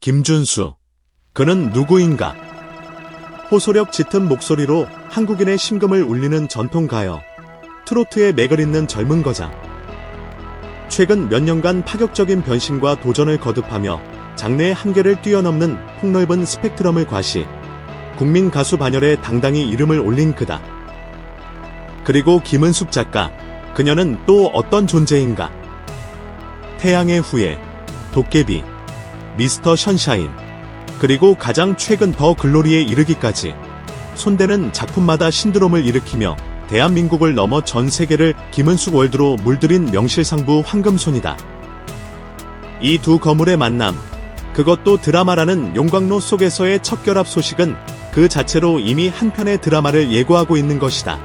김준수. 그는 누구인가? 호소력 짙은 목소리로 한국인의 심금을 울리는 전통가요. 트로트에 맥을 잇는 젊은 거장. 최근 몇 년간 파격적인 변신과 도전을 거듭하며 장르의 한계를 뛰어넘는 폭넓은 스펙트럼을 과시, 국민 가수 반열에 당당히 이름을 올린 그다. 그리고 김은숙 작가, 그녀는 또 어떤 존재인가? 태양의 후예, 도깨비, 미스터 션샤인, 그리고 가장 최근 더 글로리에 이르기까지 손대는 작품마다 신드롬을 일으키며 대한민국을 넘어 전 세계를 김은숙 월드로 물들인 명실상부 황금손이다. 이 두 거물의 만남, 그것도 드라마라는 용광로 속에서의 첫 결합 소식은 그 자체로 이미 한 편의 드라마를 예고하고 있는 것이다.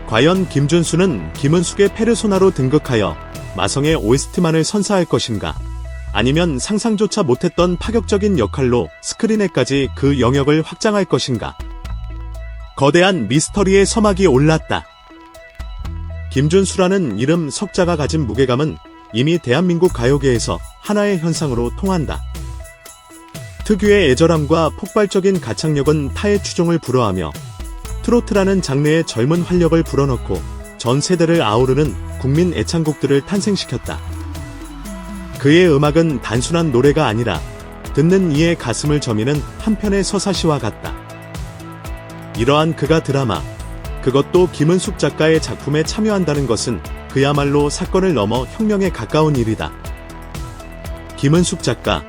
과연 김준수는 김은숙의 페르소나로 등극하여 마성의 OST만을 선사할 것인가? 아니면 상상조차 못했던 파격적인 역할로 스크린에까지 그 영역을 확장할 것인가? 거대한 미스터리의 서막이 올랐다. 김준수라는 이름 석자가 가진 무게감은 이미 대한민국 가요계에서 하나의 현상으로 통한다. 특유의 애절함과 폭발적인 가창력은 타의 추종을 불허하며 트로트라는 장르의 젊은 활력을 불어넣고 전 세대를 아우르는 국민 애창곡들을 탄생시켰다. 그의 음악은 단순한 노래가 아니라 듣는 이의 가슴을 저미는 한편의 서사시와 같다. 이러한 그가 드라마, 그것도 김은숙 작가의 작품에 참여한다는 것은 그야말로 사건을 넘어 혁명에 가까운 일이다. 김은숙 작가,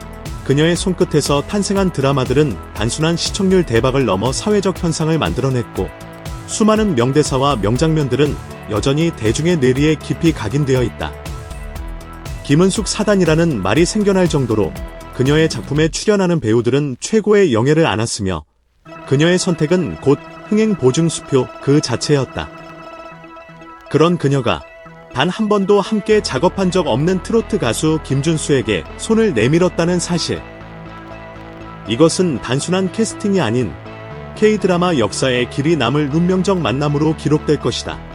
그녀의 손끝에서 탄생한 드라마들은 단순한 시청률 대박을 넘어 사회적 현상을 만들어냈고, 수많은 명대사와 명장면들은 여전히 대중의 뇌리에 깊이 각인되어 있다. 김은숙 사단이라는 말이 생겨날 정도로 그녀의 작품에 출연하는 배우들은 최고의 영예를 안았으며 그녀의 선택은 곧 흥행 보증 수표 그 자체였다. 그런 그녀가 단 한 번도 함께 작업한 적 없는 트로트 가수 김준수에게 손을 내밀었다는 사실. 이것은 단순한 캐스팅이 아닌 K드라마 역사에 길이 남을 운명적 만남으로 기록될 것이다.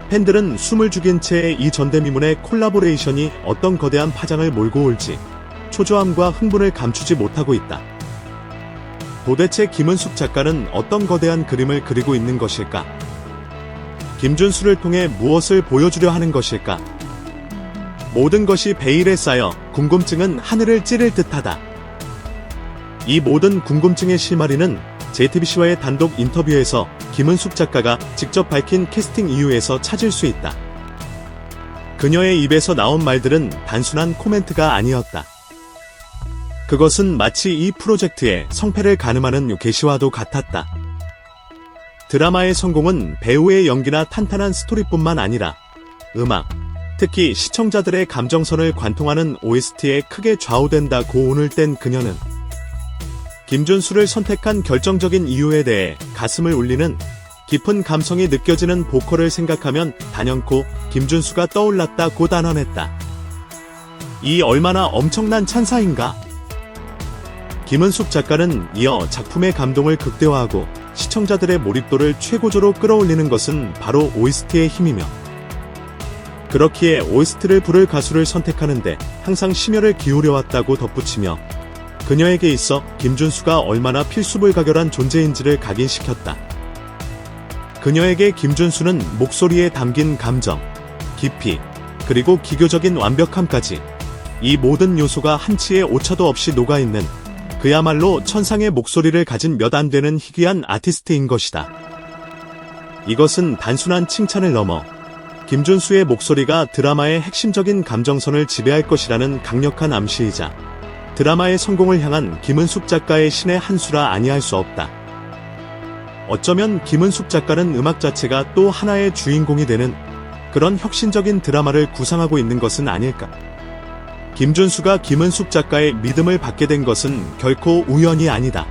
팬들은 숨을 죽인 채 이 전대미문의 콜라보레이션이 어떤 거대한 파장을 몰고 올지 초조함과 흥분을 감추지 못하고 있다. 도대체 김은숙 작가는 어떤 거대한 그림을 그리고 있는 것일까? 김준수를 통해 무엇을 보여주려 하는 것일까? 모든 것이 베일에 쌓여 궁금증은 하늘을 찌를 듯하다. 이 모든 궁금증의 실마리는 JTBC와의 단독 인터뷰에서 김은숙 작가가 직접 밝힌 캐스팅 이유에서 찾을 수 있다. 그녀의 입에서 나온 말들은 단순한 코멘트가 아니었다. 그것은 마치 이 프로젝트의 성패를 가늠하는 계시와도 같았다. 드라마의 성공은 배우의 연기나 탄탄한 스토리뿐만 아니라 음악, 특히 시청자들의 감정선을 관통하는 OST에 크게 좌우된다고 오늘 땐 그녀는 김준수를 선택한 결정적인 이유에 대해 가슴을 울리는 깊은 감성이 느껴지는 보컬을 생각하면 단연코 김준수가 떠올랐다고 단언했다. 이 얼마나 엄청난 찬사인가? 김은숙 작가는 이어 작품의 감동을 극대화하고 시청자들의 몰입도를 최고조로 끌어올리는 것은 바로 OST의 힘이며, 그렇기에 OST를 부를 가수를 선택하는데 항상 심혈을 기울여왔다고 덧붙이며 그녀에게 있어 김준수가 얼마나 필수불가결한 존재인지를 각인시켰다. 그녀에게 김준수는 목소리에 담긴 감정, 깊이, 그리고 기교적인 완벽함까지 이 모든 요소가 한치의 오차도 없이 녹아있는 그야말로 천상의 목소리를 가진 몇 안 되는 희귀한 아티스트인 것이다. 이것은 단순한 칭찬을 넘어 김준수의 목소리가 드라마의 핵심적인 감정선을 지배할 것이라는 강력한 암시이자 드라마의 성공을 향한 김은숙 작가의 신의 한 수라 아니할 수 없다. 어쩌면 김은숙 작가는 음악 자체가 또 하나의 주인공이 되는 그런 혁신적인 드라마를 구상하고 있는 것은 아닐까. 김준수가 김은숙 작가의 믿음을 받게 된 것은 결코 우연이 아니다.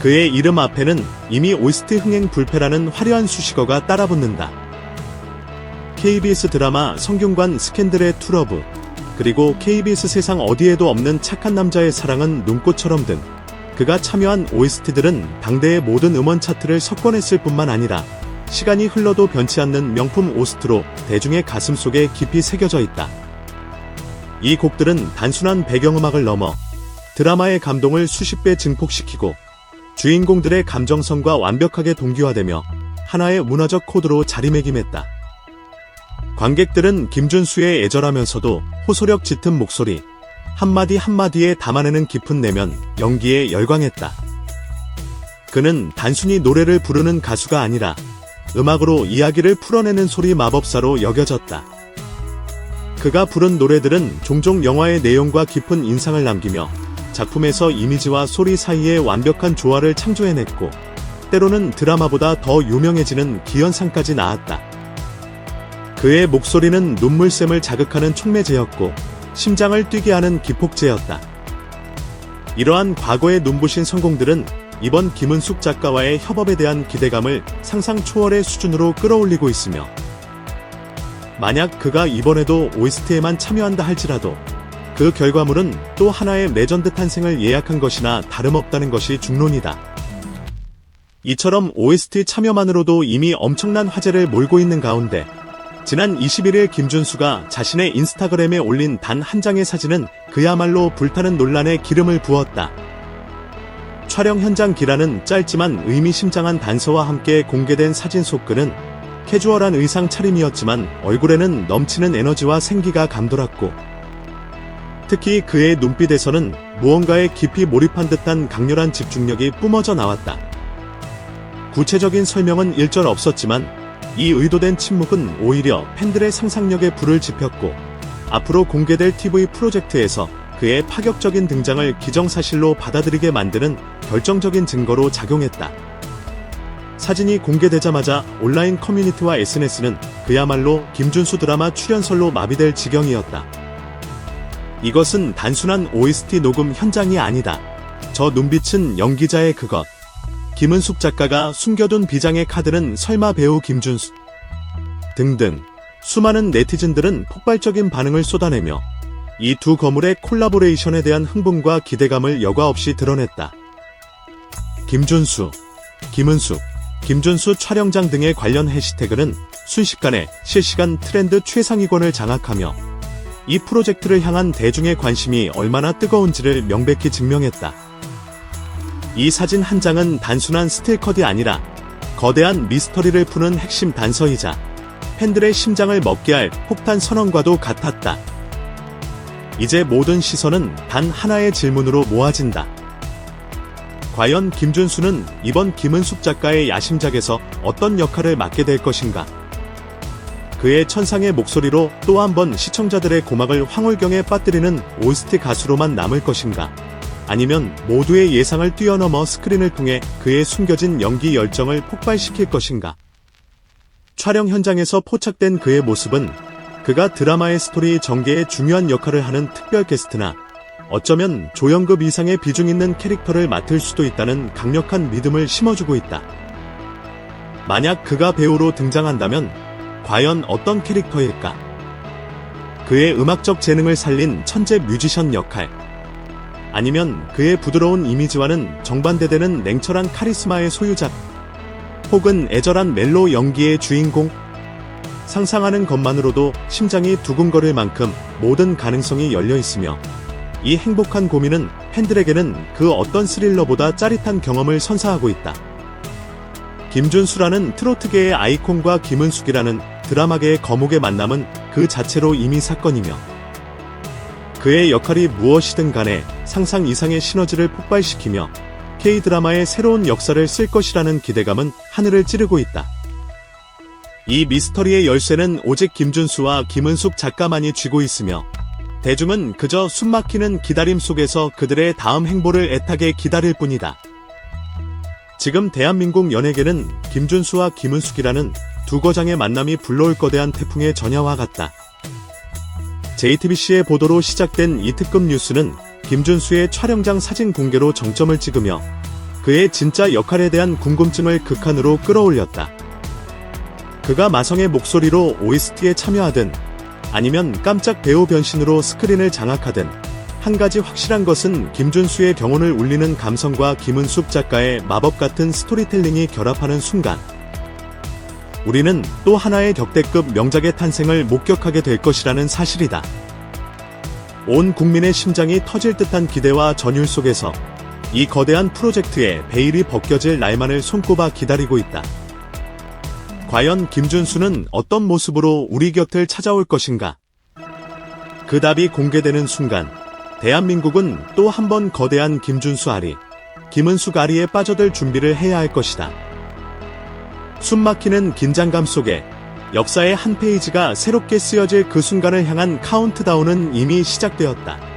그의 이름 앞에는 이미 OST 흥행 불패라는 화려한 수식어가 따라붙는다. KBS 드라마 성균관 스캔들의 투러브, 그리고 KBS 세상 어디에도 없는 착한 남자의 사랑은 눈꽃처럼 등 그가 참여한 OST들은 당대의 모든 음원 차트를 석권했을 뿐만 아니라 시간이 흘러도 변치 않는 명품 OST로 대중의 가슴 속에 깊이 새겨져 있다. 이 곡들은 단순한 배경음악을 넘어 드라마의 감동을 수십 배 증폭시키고 주인공들의 감정선과 완벽하게 동기화되며 하나의 문화적 코드로 자리매김했다. 관객들은 김준수의 애절하면서도 호소력 짙은 목소리, 한마디 한마디에 담아내는 깊은 내면, 연기에 열광했다. 그는 단순히 노래를 부르는 가수가 아니라 음악으로 이야기를 풀어내는 소리 마법사로 여겨졌다. 그가 부른 노래들은 종종 영화의 내용과 깊은 인상을 남기며 작품에서 이미지와 소리 사이의 완벽한 조화를 창조해냈고, 때로는 드라마보다 더 유명해지는 기현상까지 낳았다. 그의 목소리는 눈물샘을 자극하는 촉매제였고 심장을 뛰게 하는 기폭제였다. 이러한 과거의 눈부신 성공들은 이번 김은숙 작가와의 협업에 대한 기대감을 상상 초월의 수준으로 끌어올리고 있으며, 만약 그가 이번에도 OST에만 참여한다 할지라도 그 결과물은 또 하나의 레전드 탄생을 예약한 것이나 다름없다는 것이 중론이다. 이처럼 OST 참여만으로도 이미 엄청난 화제를 몰고 있는 가운데 지난 21일 김준수가 자신의 인스타그램에 올린 단 한 장의 사진은 그야말로 불타는 논란에 기름을 부었다. 촬영 현장 기라는 짧지만 의미심장한 단서와 함께 공개된 사진 속 그는 캐주얼한 의상 차림이었지만 얼굴에는 넘치는 에너지와 생기가 감돌았고, 특히 그의 눈빛에서는 무언가에 깊이 몰입한 듯한 강렬한 집중력이 뿜어져 나왔다. 구체적인 설명은 일절 없었지만 이 의도된 침묵은 오히려 팬들의 상상력에 불을 지폈고, 앞으로 공개될 TV 프로젝트에서 그의 파격적인 등장을 기정사실로 받아들이게 만드는 결정적인 증거로 작용했다. 사진이 공개되자마자 온라인 커뮤니티와 SNS는 그야말로 김준수 드라마 출연설로 마비될 지경이었다. 이것은 단순한 OST 녹음 현장이 아니다. 저 눈빛은 연기자의 그것. 김은숙 작가가 숨겨둔 비장의 카드는 설마 배우 김준수 등등 수많은 네티즌들은 폭발적인 반응을 쏟아내며 이 두 거물의 콜라보레이션에 대한 흥분과 기대감을 여과 없이 드러냈다. 김준수, 김은숙, 김준수 촬영장 등의 관련 해시태그는 순식간에 실시간 트렌드 최상위권을 장악하며 이 프로젝트를 향한 대중의 관심이 얼마나 뜨거운지를 명백히 증명했다. 이 사진 한 장은 단순한 스틸컷이 아니라 거대한 미스터리를 푸는 핵심 단서이자 팬들의 심장을 먹게 할 폭탄 선언과도 같았다. 이제 모든 시선은 단 하나의 질문으로 모아진다. 과연 김준수는 이번 김은숙 작가의 야심작에서 어떤 역할을 맡게 될 것인가? 그의 천상의 목소리로 또 한 번 시청자들의 고막을 황홀경에 빠뜨리는 OST 가수로만 남을 것인가? 아니면 모두의 예상을 뛰어넘어 스크린을 통해 그의 숨겨진 연기 열정을 폭발시킬 것인가? 촬영 현장에서 포착된 그의 모습은 그가 드라마의 스토리 전개에 중요한 역할을 하는 특별 게스트나 어쩌면 조연급 이상의 비중 있는 캐릭터를 맡을 수도 있다는 강력한 믿음을 심어주고 있다. 만약 그가 배우로 등장한다면 과연 어떤 캐릭터일까? 그의 음악적 재능을 살린 천재 뮤지션 역할, 아니면 그의 부드러운 이미지와는 정반대되는 냉철한 카리스마의 소유자, 혹은 애절한 멜로 연기의 주인공? 상상하는 것만으로도 심장이 두근거릴 만큼 모든 가능성이 열려 있으며, 이 행복한 고민은 팬들에게는 그 어떤 스릴러보다 짜릿한 경험을 선사하고 있다. 김준수라는 트로트계의 아이콘과 김은숙이라는 드라마계의 거목의 만남은 그 자체로 이미 사건이며, 그의 역할이 무엇이든 간에 상상 이상의 시너지를 폭발시키며 K-드라마의 새로운 역사를 쓸 것이라는 기대감은 하늘을 찌르고 있다. 이 미스터리의 열쇠는 오직 김준수와 김은숙 작가만이 쥐고 있으며, 대중은 그저 숨막히는 기다림 속에서 그들의 다음 행보를 애타게 기다릴 뿐이다. 지금 대한민국 연예계는 김준수와 김은숙이라는 두 거장의 만남이 불러올 거대한 태풍의 전야와 같다. JTBC의 보도로 시작된 이 특급 뉴스는 김준수의 촬영장 사진 공개로 정점을 찍으며 그의 진짜 역할에 대한 궁금증을 극한으로 끌어올렸다. 그가 마성의 목소리로 OST에 참여하든 아니면 깜짝 배우 변신으로 스크린을 장악하든, 한 가지 확실한 것은 김준수의 경혼을 울리는 감성과 김은숙 작가의 마법 같은 스토리텔링이 결합하는 순간 우리는 또 하나의 격대급 명작의 탄생을 목격하게 될 것이라는 사실이다. 온 국민의 심장이 터질 듯한 기대와 전율 속에서 이 거대한 프로젝트의 베일이 벗겨질 날만을 손꼽아 기다리고 있다. 과연 김준수는 어떤 모습으로 우리 곁을 찾아올 것인가? 그 답이 공개되는 순간 대한민국은 또 한 번 거대한 김준수 아리, 김은숙 아리에 빠져들 준비를 해야 할 것이다. 숨막히는 긴장감 속에 역사의 한 페이지가 새롭게 쓰여질 그 순간을 향한 카운트다운은 이미 시작되었다.